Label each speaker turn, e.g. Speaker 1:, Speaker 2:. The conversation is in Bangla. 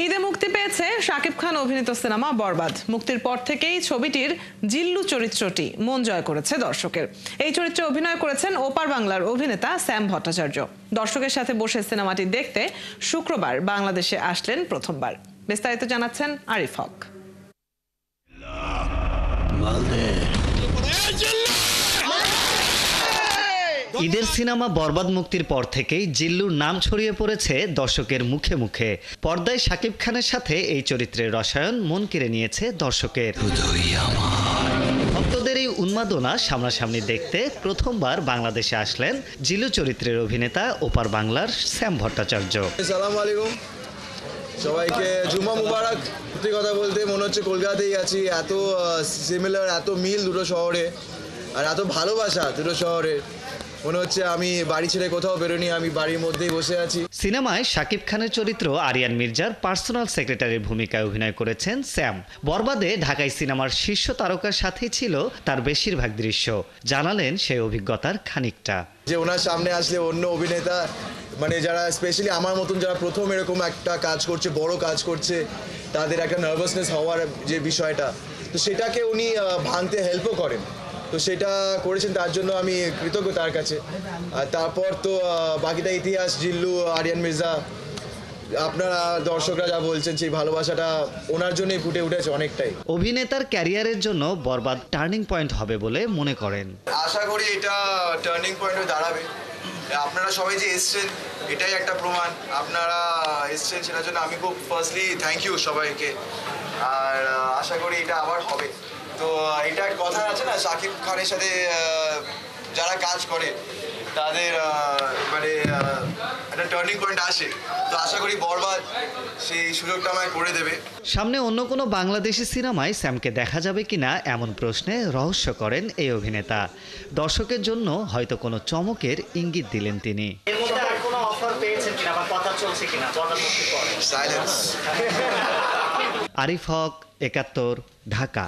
Speaker 1: ঈদে মুক্তি পেয়েছে শাকিব খান অভিনীত সিনেমা বরবাদ। মুক্তির পর থেকেই ছবিটির জিল্লু চরিত্রটি মন জয় করেছে দর্শকের। এই চরিত্রে অভিনয় করেছেন ওপার বাংলার অভিনেতা স্যাম ভট্টাচার্য। দর্শকের সাথে বসে সিনেমাটি দেখতে শুক্রবার বাংলাদেশে আসলেন প্রথমবার। বিস্তারিত জানাচ্ছেন আরিফ হক।
Speaker 2: ঈদের সিনেমা বরবাদ মুক্তির পর থেকেই জিল্লুর নাম ছড়িয়ে পড়েছে দর্শকের মুখে মুখে। পর্দায় শাকিব খানের সাথে এই চরিত্রের রসায়ন মন কেড়ে নিয়েছে দর্শকের। ভক্তদের এই উন্মাদনা সামনাসামনি দেখতে প্রথমবার বাংলাদেশে আসলেন জিল্লু চরিত্রের অভিনেতা ওপার বাংলার স্যাম ভট্টাচার্য।
Speaker 3: আসসালামু আলাইকুম সবাইকে, জুম্মা মুবারক। সত্যি কথা বলতে মনে হচ্ছে কলকাতাতেই আছি। এত সিমিলার, এত মিল দুটো শহরে, আর এত ভালোবাসা দুটো শহরে। মনে হচ্ছে আমি বাড়ি ছেড়ে কোথাও বেরোনি, আমি বাড়ির মধ্যেই বসে আছি।
Speaker 2: সিনেমায় শাকিব খানের চরিত্র আরিয়ান মির্জার পার্সোনাল সেক্রেটারির ভূমিকায় অভিনয় করেছেন স্যাম। বরবাদে ঢাকাই সিনেমার শীর্ষ তারকার সাথেই ছিল তার বেশিরভাগ দৃশ্য। জানালেন সেই অভিজ্ঞতার খানিকটা।
Speaker 3: যে ওনার সামনে আসলে অন্য অভিনেতা, মানে যারা স্পেশালি আমার মতন যারা প্রথম এরকম একটা কাজ করছে, বড় কাজ করছে, তাদের একটা নার্ভাসনেস হওয়ার যে বিষয়টা, তো সেটাকে উনি ভাঙতে হেল্পও করেন। তো সেটা করেছেন, তার জন্য আমি কৃতজ্ঞ তার কাছে। আর তারপর তো বাকিটা ইতিহাস। জিল্লু, আরিয়ান মির্জা, আপনারা দর্শকরা যা বলছেন সেই ভালোবাসাটা ওনার জন্যই ফুটে উঠেছে অনেকটাই।
Speaker 2: অভিনেতার ক্যারিয়ারের জন্য বরবাদ টার্নিং পয়েন্ট হবে বলে মনে করেন।
Speaker 3: আশা করি এটা টার্নিং পয়েন্ট হয়ে দাঁড়াবে। আপনারা সবাই যে এসছেন এটাই একটা প্রমাণ। আপনারা এসছেন, সেটার জন্য আমি খুব ফার্স্টলি থ্যাংক ইউ সবাইকে। আর আশা করি এটা আবার হবে। তো এটা কথা আছে না, শাকিব খানের সাথে যারা কাজ করে তাদের মানে একটা টার্নিং পয়েন্ট আসে। তো আশা করি বরবাদ সেই সুযোগটা আমায় করে দেবে।
Speaker 2: সামনে অন্য কোনো বাংলাদেশি সিনেমায় স্যামকে দেখা যাবে কিনা এমন প্রশ্নে রহস্য করেন এই অভিনেতা। দর্শকের জন্য হয়তো কোনো চমকের ইঙ্গিত দিলেন তিনি।
Speaker 3: সাইলেন্স।
Speaker 2: আরিফ হক, ৭১, ঢাকা।